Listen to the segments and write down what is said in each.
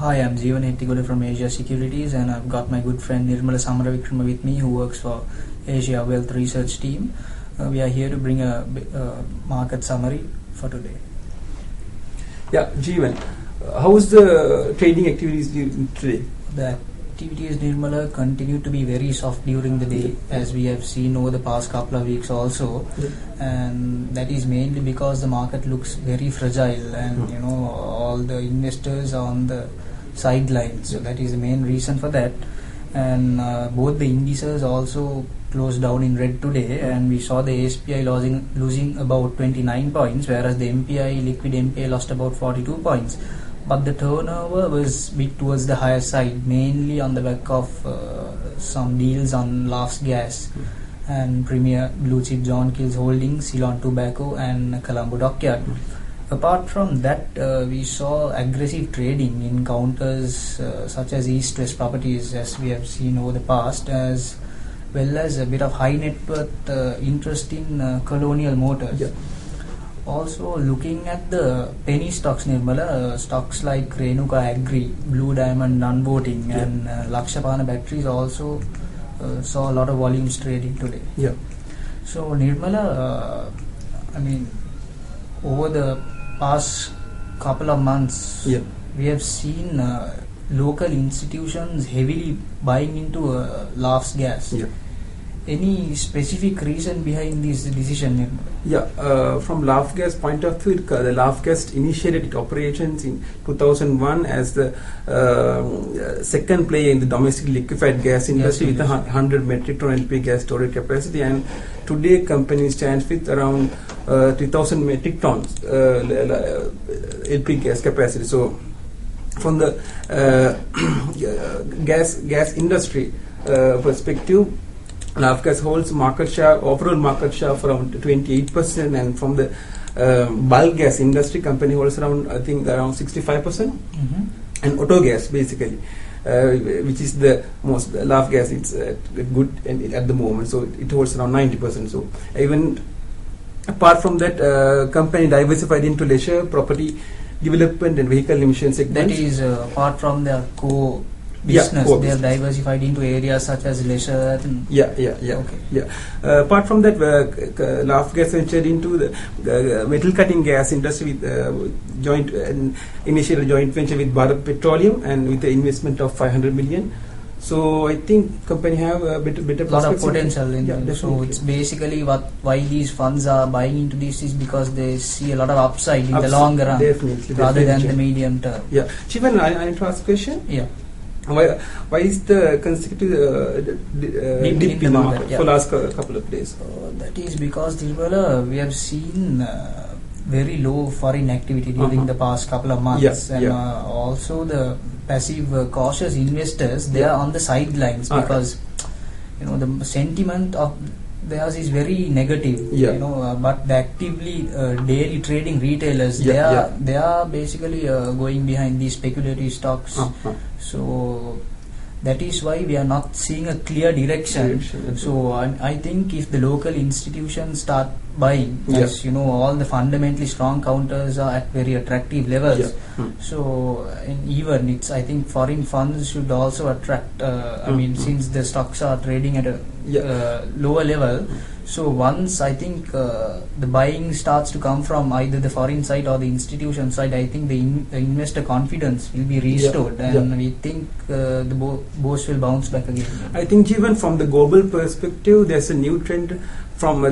Hi, I'm Jeevan Hettigode from Asia Securities, and I've got my good friend Nirmala Samaravikrama with me, who works for Asia Wealth Research Team. We are here to bring a market summary for today. Yeah, Jeevan, how is the trading activities today? The activities, Nirmala, continue to be very soft during the day, as we have seen over the past couple of weeks also, and that is mainly because the market looks very fragile, and all the investors are on the sidelines. So that is the main reason for that. And both the indices also closed down in red today, and we saw the SPI losing about 29 points, whereas the MPI, liquid MPI, lost about 42 points. But the turnover was bit towards the higher side, mainly on the back of some deals on Lafs Gas and Premier Blue Chip John Kills Holdings, Ceylon Tobacco and Colombo Dockyard. Apart from that, we saw aggressive trading in counters such as East West Properties, as we have seen over the past, as well as a bit of high net worth interest in Colonial Motors. Yeah. Also, looking at the penny stocks, Nirmala, stocks like Renuka Agri, Blue Diamond non-voting, and Lakshapana Batteries also saw a lot of volumes trading today. Yeah. So, Nirmala, over the past couple of months, we have seen local institutions heavily buying into Lafs Gas. Yeah. Any specific reason behind this decision, Nirmala? Yeah, from Lafs Gas point of view, the Lafs Gas initiated its operations in 2001 as the second player in the domestic liquefied gas industry with 100 metric ton LP gas storage capacity, and today company stands with around 3,000 metric tons LP gas capacity. So from the gas industry perspective, Lafs Gas holds overall market share of around 28%, and from the bulk gas industry, company holds around 65%, and auto gas basically, which is the most Lafs Gas. It's good at the moment, so it holds around 90%. So even apart from that, company diversified into leisure, property development, and vehicle emission segments. That is apart from the core business, they have diversified into areas such as leisure. Apart from that, Lafs Gas ventured into the metal cutting gas industry with initial joint venture with Bharat Petroleum, and with the investment of 500 million. So I think company have a better lot of potential in it. So it's basically why these funds are buying into this is because they see a lot of upside in the long run, rather than the medium term. Yeah, Jeevan, I need to ask a question. Yeah. Why is the consecutive dip in the market for last couple of days? That is because we have seen very low foreign activity during the past couple of months, and also the passive cautious investors, they are on the sidelines because the sentiment of theirs is very negative. But the actively daily trading retailers, they are basically going behind these speculative stocks. So that is why we are not seeing a clear direction. So I think if the local institutions start buying, as all the fundamentally strong counters are at very attractive levels. So I think foreign funds should also attract. Since the stocks are trading at a lower level. So once I think the buying starts to come from either the foreign side or the institution side, I think the investor confidence will be restored, and we think the bourse will bounce back again. I think even from the global perspective, there's a new trend from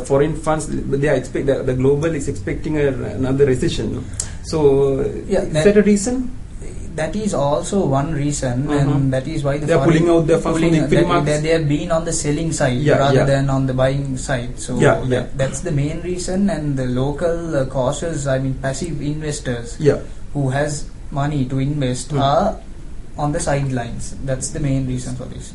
foreign funds. They expect the global is expecting another recession. So is that a reason? That is also one reason, and that is why they are pulling out their funds from the equity markets. They have been on the selling side rather than on the buying side. So that's the main reason. And the local cautious, passive investors who has money to invest are on the sidelines. That's the main reason for this.